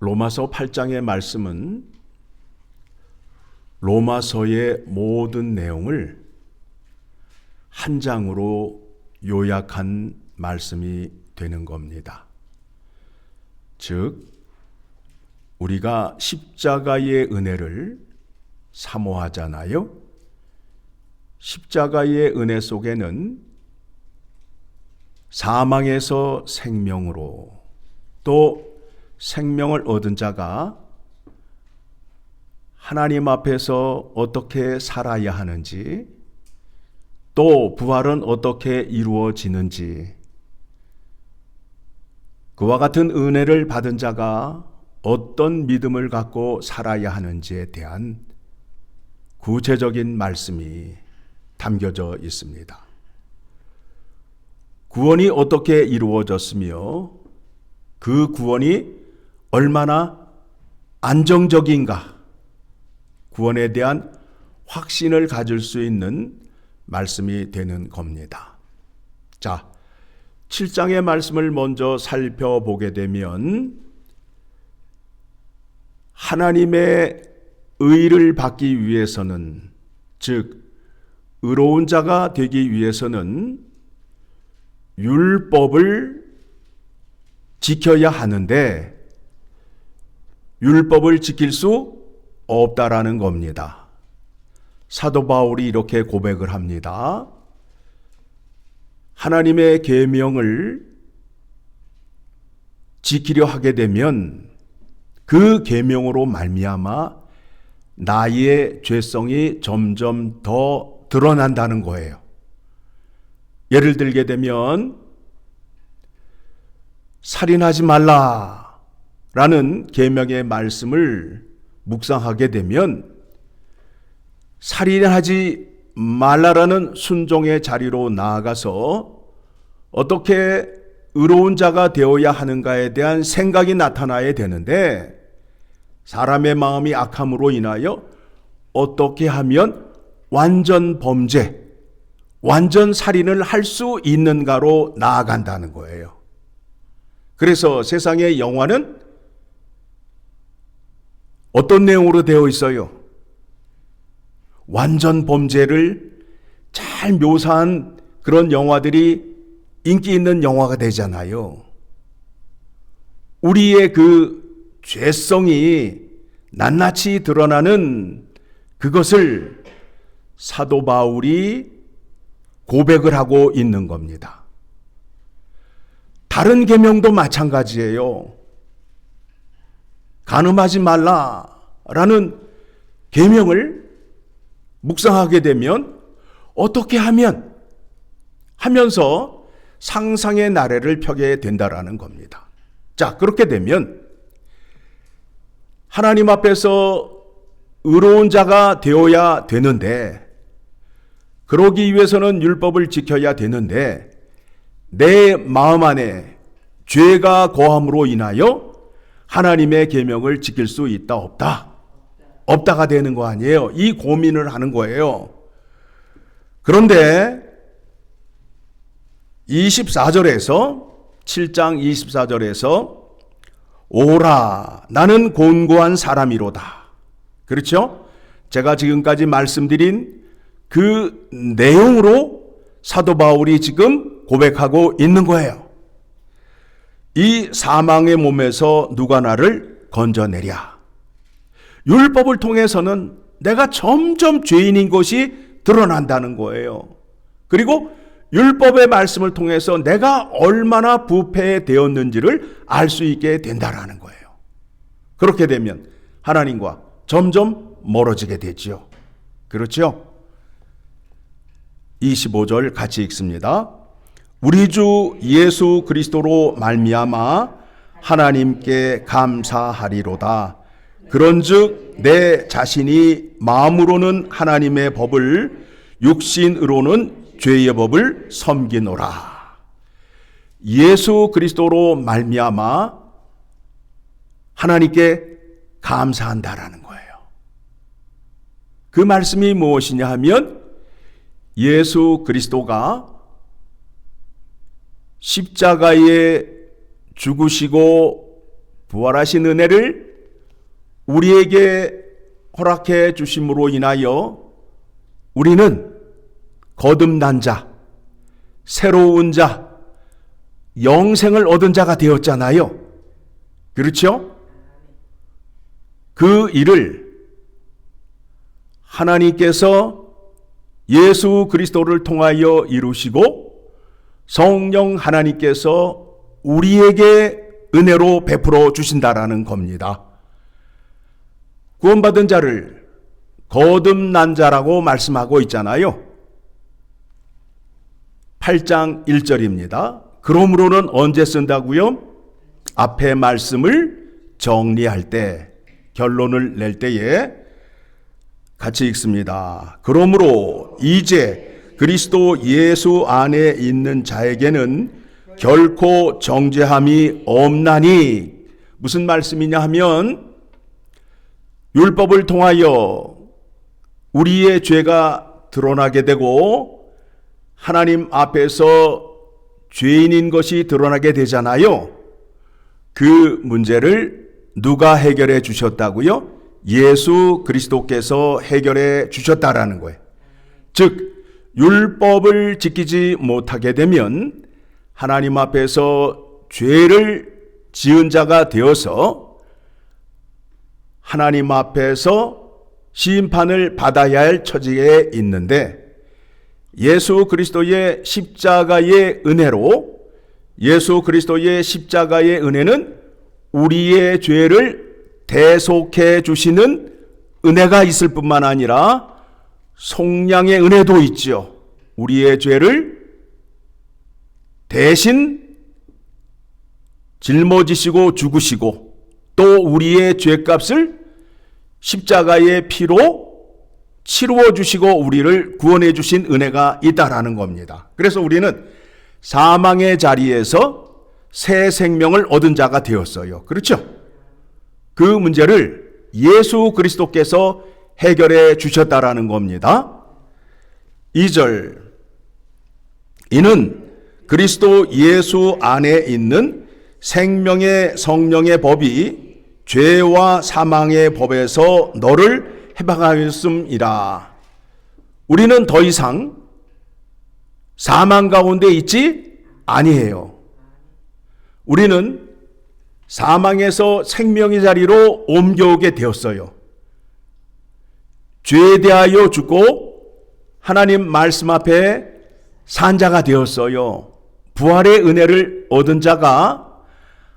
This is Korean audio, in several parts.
로마서 8장의 말씀은 로마서의 모든 내용을 한 장으로 요약한 말씀이 되는 겁니다. 즉, 우리가 십자가의 은혜를 사모하잖아요. 십자가의 은혜 속에는 사망에서 생명으로, 또 생명을 얻은 자가 하나님 앞에서 어떻게 살아야 하는지, 또 부활은 어떻게 이루어지는지, 그와 같은 은혜를 받은 자가 어떤 믿음을 갖고 살아야 하는지에 대한 구체적인 말씀이 담겨져 있습니다. 구원이 어떻게 이루어졌으며 그 구원이 얼마나 안정적인가, 구원에 대한 확신을 가질 수 있는 말씀이 되는 겁니다. 자, 7장의 말씀을 먼저 살펴보게 되면 하나님의 의를 받기 위해서는, 즉 의로운 자가 되기 위해서는 율법을 지켜야 하는데 율법을 지킬 수 없다라는 겁니다. 사도 바울이 이렇게 고백을 합니다. 하나님의 계명을 지키려 하게 되면 그 계명으로 말미암아 나의 죄성이 점점 더 드러난다는 거예요. 예를 들게 되면 살인하지 말라라는 계명의 말씀을 묵상하게 되면 살인하지 말라라는 순종의 자리로 나아가서 어떻게 의로운 자가 되어야 하는가에 대한 생각이 나타나야 되는데, 사람의 마음이 악함으로 인하여 어떻게 하면 완전 범죄, 완전 살인을 할 수 있는가로 나아간다는 거예요. 그래서 세상의 영화는 어떤 내용으로 되어 있어요? 완전 범죄를 잘 묘사한 그런 영화들이 인기 있는 영화가 되잖아요. 우리의 그 죄성이 낱낱이 드러나는 그것을 사도 바울이 고백을 하고 있는 겁니다. 다른 계명도 마찬가지예요. 간음하지 말라라는 계명을 묵상하게 되면 어떻게 하면 하면서 상상의 나래를 펴게 된다라는 겁니다. 자, 그렇게 되면 하나님 앞에서 의로운 자가 되어야 되는데, 그러기 위해서는 율법을 지켜야 되는데, 내 마음 안에 죄가 거함으로 인하여 하나님의 계명을 지킬 수 있다 없다? 없다가 되는 거 아니에요. 이 고민을 하는 거예요. 그런데 24절에서 7장 24절에서 오라 나는 곤고한 사람이로다. 그렇죠? 제가 지금까지 말씀드린 그 내용으로 사도 바울이 지금 고백하고 있는 거예요. 이 사망의 몸에서 누가 나를 건져내랴. 율법을 통해서는 내가 점점 죄인인 것이 드러난다는 거예요. 그리고 율법의 말씀을 통해서 내가 얼마나 부패되었는지를 알 수 있게 된다라는 거예요. 그렇게 되면 하나님과 점점 멀어지게 되지요. 그렇죠? 25절 같이 읽습니다. 우리 주 예수 그리스도로 말미암아 하나님께 감사하리로다. 그런즉 내 자신이 마음으로는 하나님의 법을, 육신으로는 죄의 법을 섬기노라. 예수 그리스도로 말미암아 하나님께 감사한다라는 거예요. 그 말씀이 무엇이냐 하면 예수 그리스도가 십자가에 죽으시고 부활하신 은혜를 우리에게 허락해 주심으로 인하여 우리는 거듭난 자, 새로운 자, 영생을 얻은 자가 되었잖아요. 그렇죠? 그 일을 하나님께서 예수 그리스도를 통하여 이루시고 성령 하나님께서 우리에게 은혜로 베풀어 주신다라는 겁니다. 구원받은 자를 거듭난 자라고 말씀하고 있잖아요. 8장 1절입니다. 그러므로는 언제 쓴다고요? 앞에 말씀을 정리할 때, 결론을 낼 때에 같이 읽습니다. 그러므로 이제 그리스도 예수 안에 있는 자에게는 결코 정죄함이 없나니, 무슨 말씀이냐 하면 율법을 통하여 우리의 죄가 드러나게 되고 하나님 앞에서 죄인인 것이 드러나게 되잖아요. 그 문제를 누가 해결해 주셨다고요? 예수 그리스도께서 해결해 주셨다라는 거예요. 즉 율법을 지키지 못하게 되면 하나님 앞에서 죄를 지은 자가 되어서 하나님 앞에서 심판을 받아야 할 처지에 있는데, 예수 그리스도의 십자가의 은혜로, 예수 그리스도의 십자가의 은혜는 우리의 죄를 대속해 주시는 은혜가 있을 뿐만 아니라 속량의 은혜도 있죠. 우리의 죄를 대신 짊어지시고 죽으시고 또 우리의 죄값을 십자가의 피로 치루어 주시고 우리를 구원해 주신 은혜가 있다라는 겁니다. 그래서 우리는 사망의 자리에서 새 생명을 얻은 자가 되었어요. 그렇죠? 그 문제를 예수 그리스도께서 해결해 주셨다라는 겁니다. 2절, 이는 그리스도 예수 안에 있는 생명의 성령의 법이 죄와 사망의 법에서 너를 해방하였음이라. 우리는 더 이상 사망 가운데 있지 아니에요. 우리는 사망에서 생명의 자리로 옮겨오게 되었어요. 죄에 대하여 죽고 하나님 말씀 앞에 산 자가 되었어요. 부활의 은혜를 얻은 자가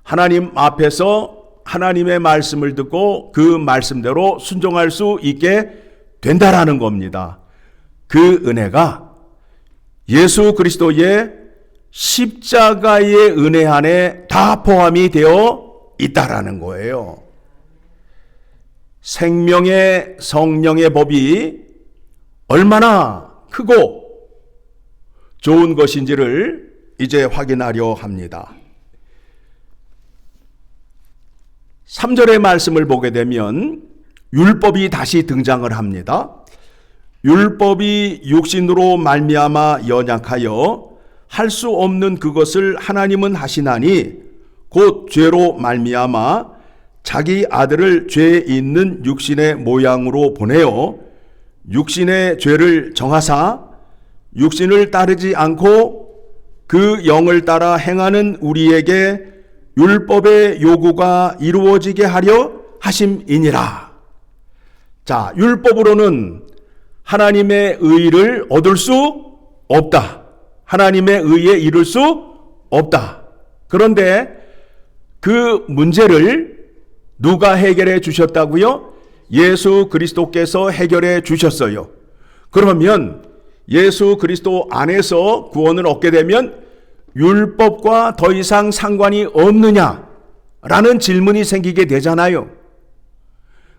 하나님 앞에서 하나님의 말씀을 듣고 그 말씀대로 순종할 수 있게 된다라는 겁니다. 그 은혜가 예수 그리스도의 십자가의 은혜 안에 다 포함이 되어 있다라는 거예요. 생명의 성령의 법이 얼마나 크고 좋은 것인지를 이제 확인하려 합니다. 3절의 말씀을 보게 되면 율법이 다시 등장을 합니다. 율법이 육신으로 말미암아 연약하여 할 수 없는 그것을 하나님은 하시나니 곧 죄로 말미암아 자기 아들을 죄 있는 육신의 모양으로 보내어 육신의 죄를 정하사 육신을 따르지 않고 그 영을 따라 행하는 우리에게 율법의 요구가 이루어지게 하려 하심이니라. 자, 율법으로는 하나님의 의를 얻을 수 없다. 하나님의 의에 이룰 수 없다. 그런데 그 문제를 누가 해결해 주셨다고요? 예수 그리스도께서 해결해 주셨어요. 그러면 예수 그리스도 안에서 구원을 얻게 되면 율법과 더 이상 상관이 없느냐라는 질문이 생기게 되잖아요.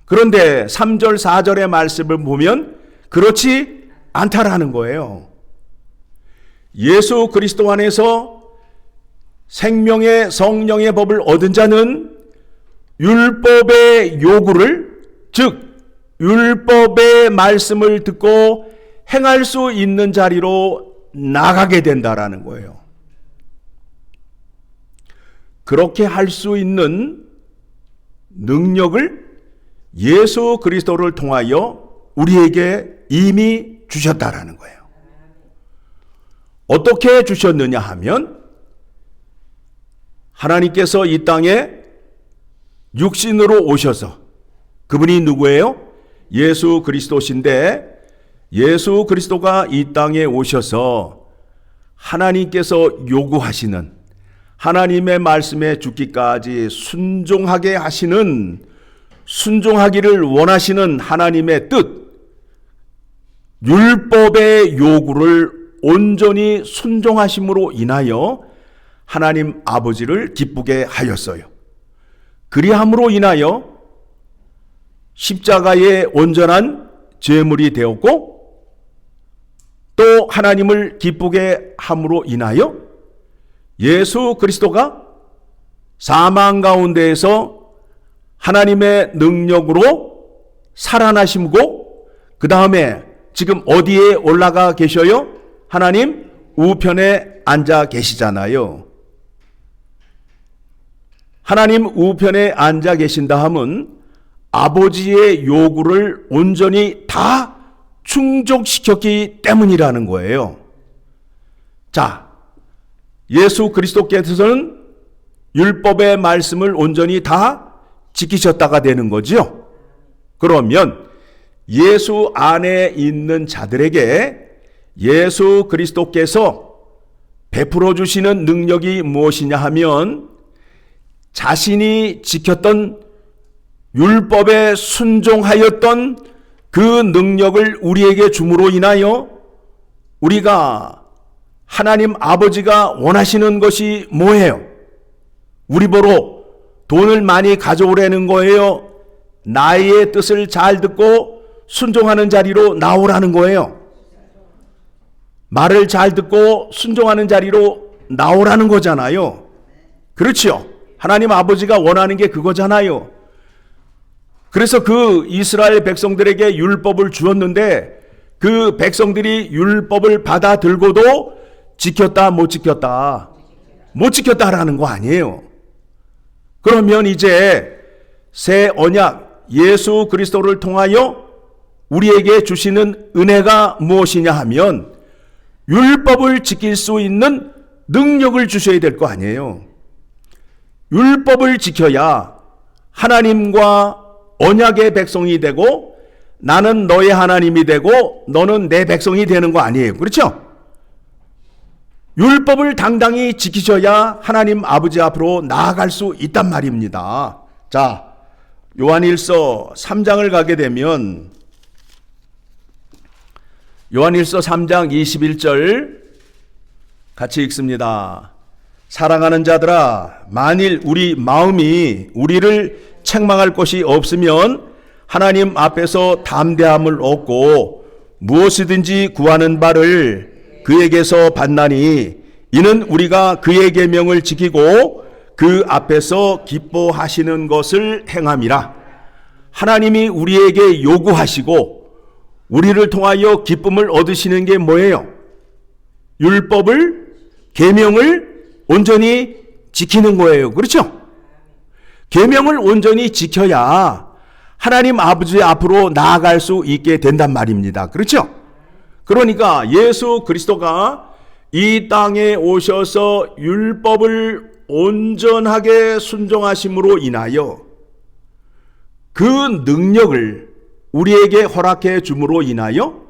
그런데 3절 4절의 말씀을 보면 그렇지 않다라는 거예요. 예수 그리스도 안에서 생명의 성령의 법을 얻은 자는 율법의 요구를, 즉 율법의 말씀을 듣고 행할 수 있는 자리로 나가게 된다라는 거예요. 그렇게 할 수 있는 능력을 예수 그리스도를 통하여 우리에게 이미 주셨다라는 거예요. 어떻게 주셨느냐 하면 하나님께서 이 땅에 육신으로 오셔서, 그분이 누구예요? 예수 그리스도신데, 예수 그리스도가 이 땅에 오셔서 하나님께서 요구하시는, 하나님의 말씀에 죽기까지 순종하게 하시는, 순종하기를 원하시는 하나님의 뜻, 율법의 요구를 온전히 순종하심으로 인하여 하나님 아버지를 기쁘게 하였어요. 그리함으로 인하여 십자가의 온전한 제물이 되었고, 또 하나님을 기쁘게 함으로 인하여 예수 그리스도가 사망 가운데에서 하나님의 능력으로 살아나심고, 그 다음에 지금 어디에 올라가 계셔요? 하나님 우편에 앉아 계시잖아요. 하나님 우편에 앉아 계신다 하면 아버지의 요구를 온전히 다 충족시켰기 때문이라는 거예요. 자, 예수 그리스도께서는 율법의 말씀을 온전히 다 지키셨다가 되는 거죠. 그러면 예수 안에 있는 자들에게 예수 그리스도께서 베풀어 주시는 능력이 무엇이냐 하면, 자신이 지켰던 율법에 순종하였던 그 능력을 우리에게 줌으로 인하여 우리가 하나님 아버지가 원하시는 것이 뭐예요? 우리 보러 돈을 많이 가져오라는 거예요? 나의 뜻을 잘 듣고 순종하는 자리로 나오라는 거예요? 말을 잘 듣고 순종하는 자리로 나오라는 거잖아요. 그렇죠? 하나님 아버지가 원하는 게 그거잖아요. 그래서 그 이스라엘 백성들에게 율법을 주었는데, 그 백성들이 율법을 받아들고도 지켰다 못 지켰다? 못 지켰다라는 거 아니에요. 그러면 이제 새 언약 예수 그리스도를 통하여 우리에게 주시는 은혜가 무엇이냐 하면, 율법을 지킬 수 있는 능력을 주셔야 될 거 아니에요. 율법을 지켜야 하나님과 언약의 백성이 되고, 나는 너의 하나님이 되고 너는 내 백성이 되는 거 아니에요. 그렇죠? 율법을 당당히 지키셔야 하나님 아버지 앞으로 나아갈 수 있단 말입니다. 자, 요한일서 3장을 가게 되면 요한일서 3장 21절 같이 읽습니다. 사랑하는 자들아, 만일 우리 마음이 우리를 책망할 것이 없으면 하나님 앞에서 담대함을 얻고 무엇이든지 구하는 바를 그에게서 받나니, 이는 우리가 그의 계명을 지키고 그 앞에서 기뻐하시는 것을 행함이라. 하나님이 우리에게 요구하시고 우리를 통하여 기쁨을 얻으시는 게 뭐예요? 율법을, 계명을 온전히 지키는 거예요. 그렇죠? 계명을 온전히 지켜야 하나님 아버지 앞으로 나아갈 수 있게 된단 말입니다. 그렇죠? 그러니까 예수 그리스도가 이 땅에 오셔서 율법을 온전하게 순종하심으로 인하여 그 능력을 우리에게 허락해 줌으로 인하여,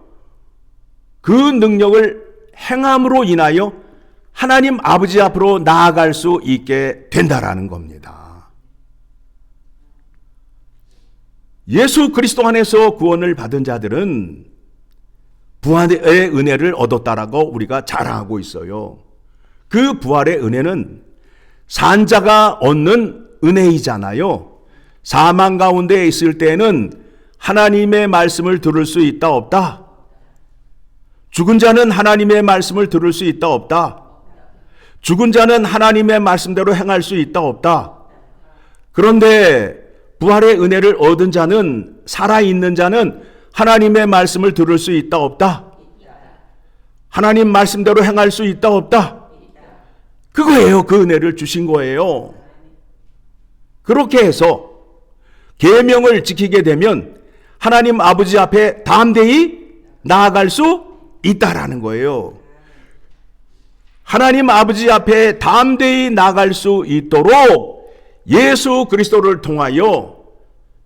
그 능력을 행함으로 인하여 하나님 아버지 앞으로 나아갈 수 있게 된다라는 겁니다. 예수 그리스도 안에서 구원을 받은 자들은 부활의 은혜를 얻었다라고 우리가 자랑하고 있어요. 그 부활의 은혜는 산자가 얻는 은혜이잖아요. 사망 가운데 있을 때에는 하나님의 말씀을 들을 수 있다 없다? 죽은 자는 하나님의 말씀을 들을 수 있다 없다? 죽은 자는 하나님의 말씀대로 행할 수 있다 없다? 그런데 부활의 은혜를 얻은 자는, 살아있는 자는 하나님의 말씀을 들을 수 있다 없다? 하나님 말씀대로 행할 수 있다 없다? 그거예요. 그 은혜를 주신 거예요. 그렇게 해서 계명을 지키게 되면 하나님 아버지 앞에 담대히 나아갈 수 있다라는 거예요. 하나님 아버지 앞에 담대히 나아갈 수 있도록 예수 그리스도를 통하여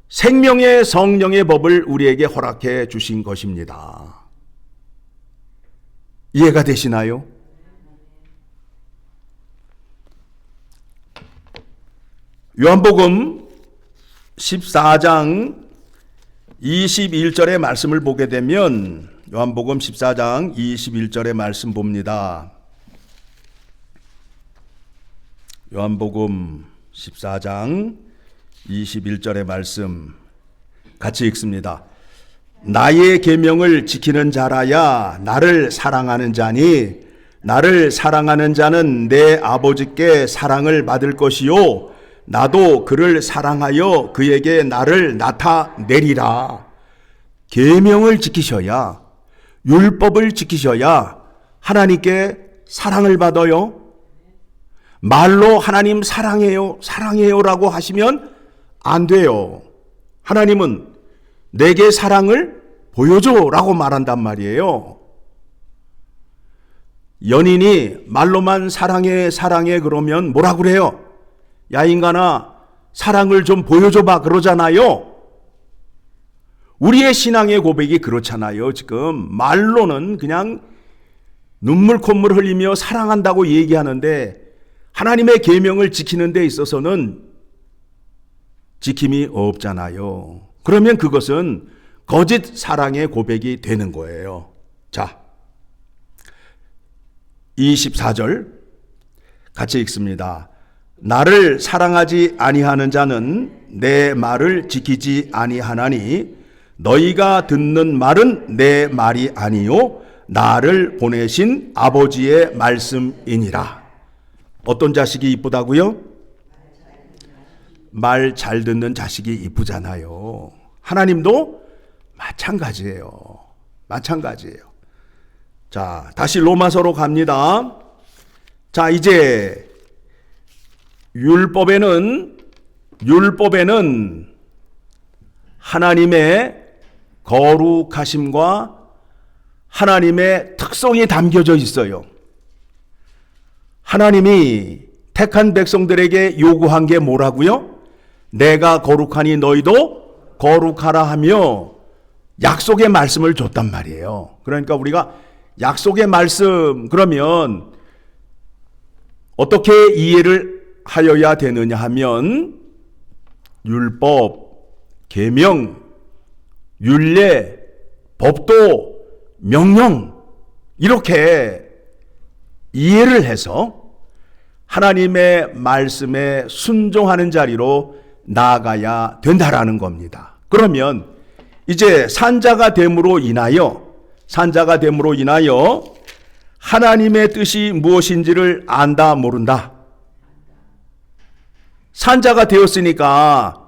생명의 성령의 법을 우리에게 허락해 주신 것입니다. 이해가 되시나요? 요한복음 14장 21절의 말씀을 보게 되면 요한복음 14장 21절의 말씀 봅니다. 요한복음 14장 21절의 말씀 같이 읽습니다. 나의 계명을 지키는 자라야 나를 사랑하는 자니 나를 사랑하는 자는 내 아버지께 사랑을 받을 것이요 나도 그를 사랑하여 그에게 나를 나타내리라. 계명을 지키셔야, 율법을 지키셔야 하나님께 사랑을 받아요. 말로 하나님 사랑해요, 사랑해요라고 하시면 안 돼요. 하나님은 내게 사랑을 보여줘라고 말한단 말이에요. 연인이 말로만 사랑해, 사랑해 그러면 뭐라 그래요? 야 인간아, 사랑을 좀 보여줘봐 그러잖아요. 우리의 신앙의 고백이 그렇잖아요. 지금 말로는 그냥 눈물 콧물 흘리며 사랑한다고 얘기하는데 하나님의 계명을 지키는 데 있어서는 지킴이 없잖아요. 그러면 그것은 거짓 사랑의 고백이 되는 거예요. 자, 24절 같이 읽습니다. 나를 사랑하지 아니하는 자는 내 말을 지키지 아니하나니 너희가 듣는 말은 내 말이 아니요 나를 보내신 아버지의 말씀이니라. 어떤 자식이 이쁘다고요? 말 잘 듣는 자식이 이쁘잖아요. 하나님도 마찬가지예요. 마찬가지예요. 자, 다시 로마서로 갑니다. 자, 이제 율법에는 하나님의 거룩하심과 하나님의 특성이 담겨져 있어요. 하나님이 택한 백성들에게 요구한 게 뭐라고요? 내가 거룩하니 너희도 거룩하라 하며 약속의 말씀을 줬단 말이에요. 그러니까 우리가 약속의 말씀 그러면 어떻게 이해를 하여야 되느냐 하면 율법, 계명, 율례, 법도, 명령 이렇게 이해를 해서 하나님의 말씀에 순종하는 자리로 나아가야 된다라는 겁니다. 그러면 이제 산자가 됨으로 인하여 하나님의 뜻이 무엇인지를 안다 모른다. 산자가 되었으니까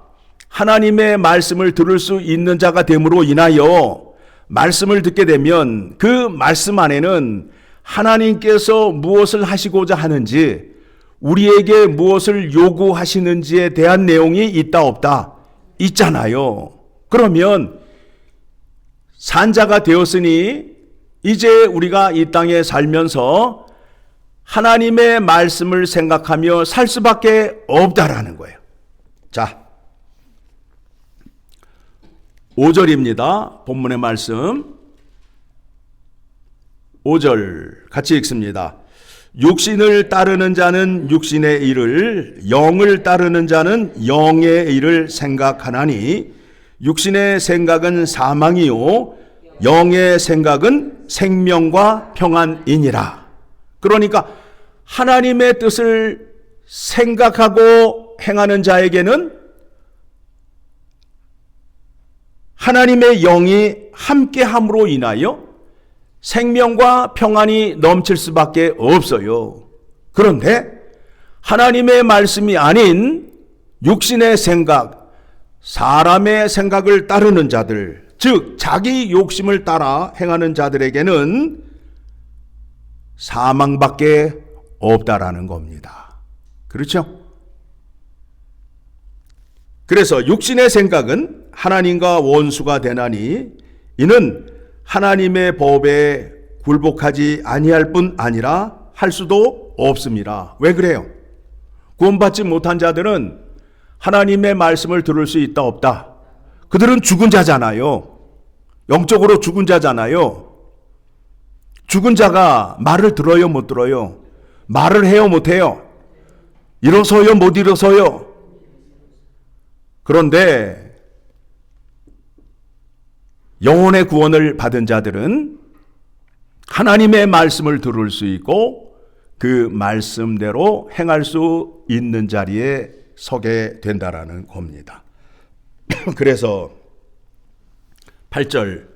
하나님의 말씀을 들을 수 있는 자가 됨으로 인하여 말씀을 듣게 되면 그 말씀 안에는 하나님께서 무엇을 하시고자 하는지 우리에게 무엇을 요구하시는지에 대한 내용이 있다 없다? 있잖아요. 그러면 산자가 되었으니 이제 우리가 이 땅에 살면서 하나님의 말씀을 생각하며 살 수밖에 없다라는 거예요. 자, 5절입니다. 본문의 말씀 5절 같이 읽습니다. 육신을 따르는 자는 육신의 일을, 영을 따르는 자는 영의 일을 생각하나니 육신의 생각은 사망이요 영의 생각은 생명과 평안이니라. 그러니까 하나님의 뜻을 생각하고 행하는 자에게는 하나님의 영이 함께함으로 인하여 생명과 평안이 넘칠 수밖에 없어요. 그런데 하나님의 말씀이 아닌 육신의 생각, 사람의 생각을 따르는 자들, 즉 자기 욕심을 따라 행하는 자들에게는 사망밖에 없다라는 겁니다. 그렇죠? 그래서 육신의 생각은 하나님과 원수가 되나니 이는 하나님의 법에 굴복하지 아니할 뿐 아니라 할 수도 없습니다. 왜 그래요? 구원받지 못한 자들은 하나님의 말씀을 들을 수 있다 없다? 그들은 죽은 자잖아요. 영적으로 죽은 자잖아요. 죽은 자가 말을 들어요, 못 들어요? 말을 해요, 못 해요? 일어서요, 못 일어서요? 그런데 영혼의 구원을 받은 자들은 하나님의 말씀을 들을 수 있고 그 말씀대로 행할 수 있는 자리에 서게 된다라는 겁니다. 그래서 8절,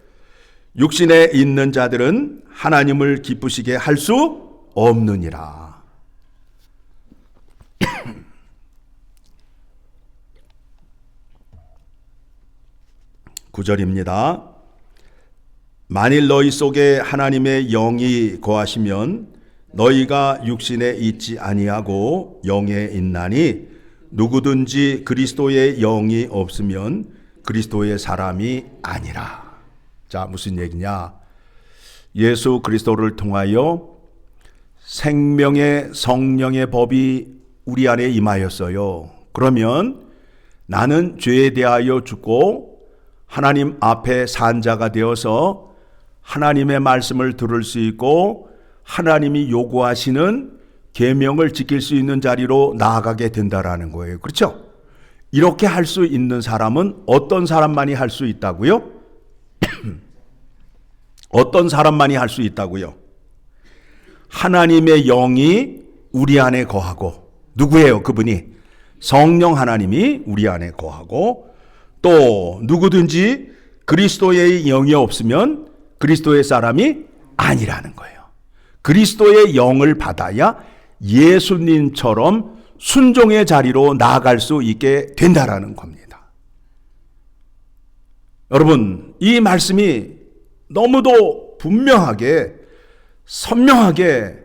육신에 있는 자들은 하나님을 기쁘시게 할 수 없느니라. 9절입니다. 만일 너희 속에 하나님의 영이 거하시면 너희가 육신에 있지 아니하고 영에 있나니 누구든지 그리스도의 영이 없으면 그리스도의 사람이 아니라. 자, 무슨 얘기냐? 예수 그리스도를 통하여 생명의 성령의 법이 우리 안에 임하였어요. 그러면 나는 죄에 대하여 죽고 하나님 앞에 산 자가 되어서 하나님의 말씀을 들을 수 있고 하나님이 요구하시는 계명을 지킬 수 있는 자리로 나아가게 된다라는 거예요. 그렇죠? 이렇게 할 수 있는 사람은 어떤 사람만이 할 수 있다고요? 어떤 사람만이 할 수 있다고요? 하나님의 영이 우리 안에 거하고, 누구예요? 그분이 성령 하나님이 우리 안에 거하고, 또 누구든지 그리스도의 영이 없으면 그리스도의 사람이 아니라는 거예요. 그리스도의 영을 받아야 예수님처럼 순종의 자리로 나아갈 수 있게 된다라는 겁니다. 여러분, 이 말씀이 너무도 분명하게 선명하게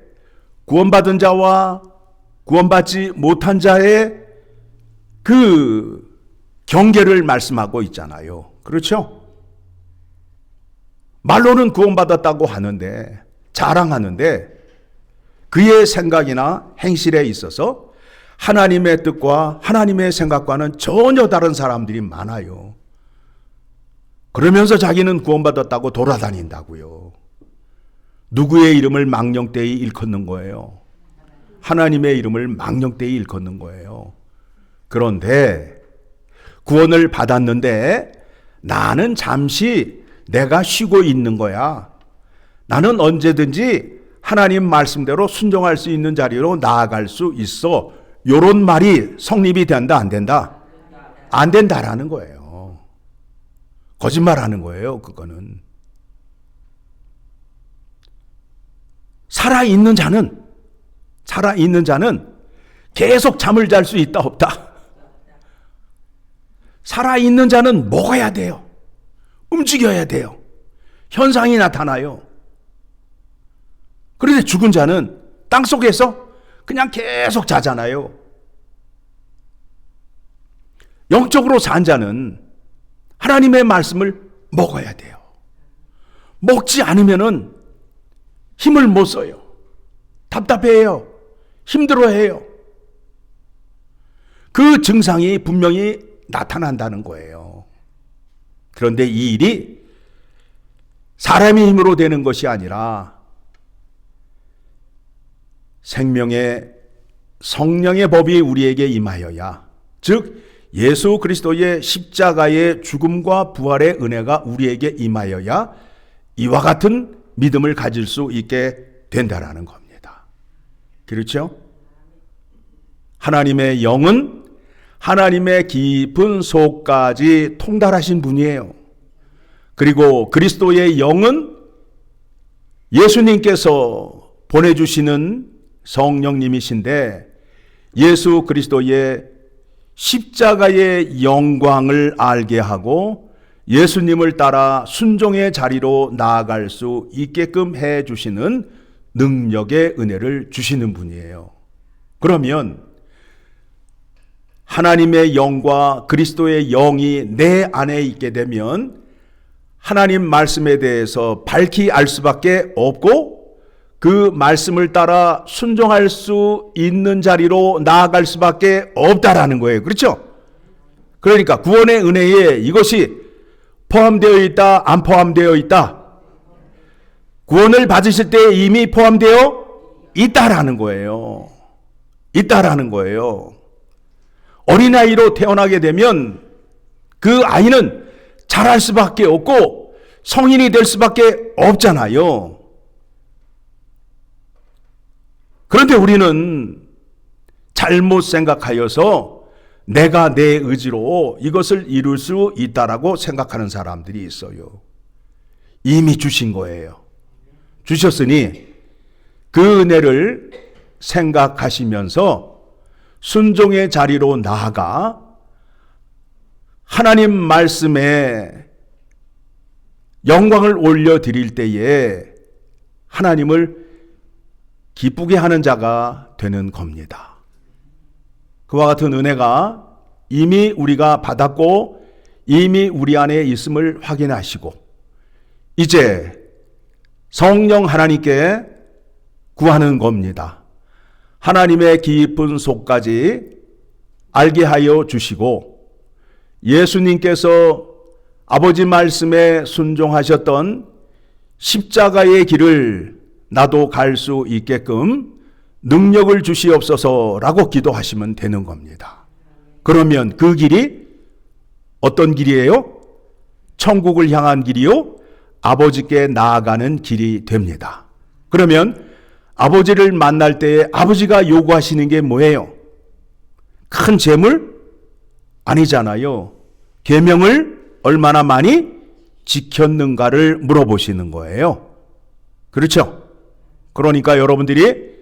구원받은 자와 구원받지 못한 자의 그 경계를 말씀하고 있잖아요. 그렇죠? 말로는 구원받았다고 하는데, 자랑하는데 그의 생각이나 행실에 있어서 하나님의 뜻과 하나님의 생각과는 전혀 다른 사람들이 많아요. 그러면서 자기는 구원받았다고 돌아다닌다고요. 누구의 이름을 망령되이 일컫는 거예요? 하나님의 이름을 망령되이 일컫는 거예요. 그런데 구원을 받았는데 나는 잠시 내가 쉬고 있는 거야. 나는 언제든지 하나님 말씀대로 순종할 수 있는 자리로 나아갈 수 있어. 요런 말이 성립이 된다, 안 된다? 안 된다라는 거예요. 거짓말하는 거예요, 그거는. 살아있는 자는 계속 잠을 잘 수 있다, 없다? 살아있는 자는 먹어야 돼요. 움직여야 돼요. 현상이 나타나요. 그런데 죽은 자는 땅속에서 그냥 계속 자잖아요. 영적으로 산 자는 하나님의 말씀을 먹어야 돼요. 먹지 않으면은 힘을 못 써요. 답답해요. 힘들어해요. 그 증상이 분명히 나타난다는 거예요. 그런데 이 일이 사람의 힘으로 되는 것이 아니라 생명의 성령의 법이 우리에게 임하여야, 즉 예수 그리스도의 십자가의 죽음과 부활의 은혜가 우리에게 임하여야 이와 같은 믿음을 가질 수 있게 된다라는 겁니다. 그렇죠? 하나님의 영은 하나님의 깊은 속까지 통달하신 분이에요. 그리고 그리스도의 영은 예수님께서 보내주시는 성령님이신데 예수 그리스도의 십자가의 영광을 알게 하고 예수님을 따라 순종의 자리로 나아갈 수 있게끔 해주시는 능력의 은혜를 주시는 분이에요. 그러면 하나님의 영과 그리스도의 영이 내 안에 있게 되면 하나님 말씀에 대해서 밝히 알 수밖에 없고 그 말씀을 따라 순종할 수 있는 자리로 나아갈 수밖에 없다라는 거예요. 그렇죠? 그러니까 구원의 은혜에 이것이 포함되어 있다, 안 포함되어 있다. 구원을 받으실 때 이미 포함되어 있다라는 거예요. 있다라는 거예요. 어린아이로 태어나게 되면 그 아이는 자랄 수밖에 없고 성인이 될 수밖에 없잖아요. 그런데 우리는 잘못 생각하여서 내가 내 의지로 이것을 이룰 수 있다라고 생각하는 사람들이 있어요. 이미 주신 거예요. 주셨으니 그 은혜를 생각하시면서 순종의 자리로 나아가 하나님 말씀에 영광을 올려드릴 때에 하나님을 기쁘게 하는 자가 되는 겁니다. 그와 같은 은혜가 이미 우리가 받았고 이미 우리 안에 있음을 확인하시고 이제 성령 하나님께 구하는 겁니다. 하나님의 깊은 속까지 알게 하여 주시고 예수님께서 아버지 말씀에 순종하셨던 십자가의 길을 나도 갈 수 있게끔 능력을 주시옵소서라고 기도하시면 되는 겁니다. 그러면 그 길이 어떤 길이에요? 천국을 향한 길이요? 아버지께 나아가는 길이 됩니다. 그러면 아버지를 만날 때에 아버지가 요구하시는 게 뭐예요? 큰 재물? 아니잖아요. 계명을 얼마나 많이 지켰는가를 물어보시는 거예요. 그렇죠? 그러니까 여러분들이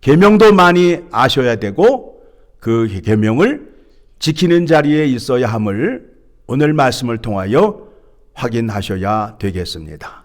계명도 많이 아셔야 되고 그 계명을 지키는 자리에 있어야 함을 오늘 말씀을 통하여 확인하셔야 되겠습니다.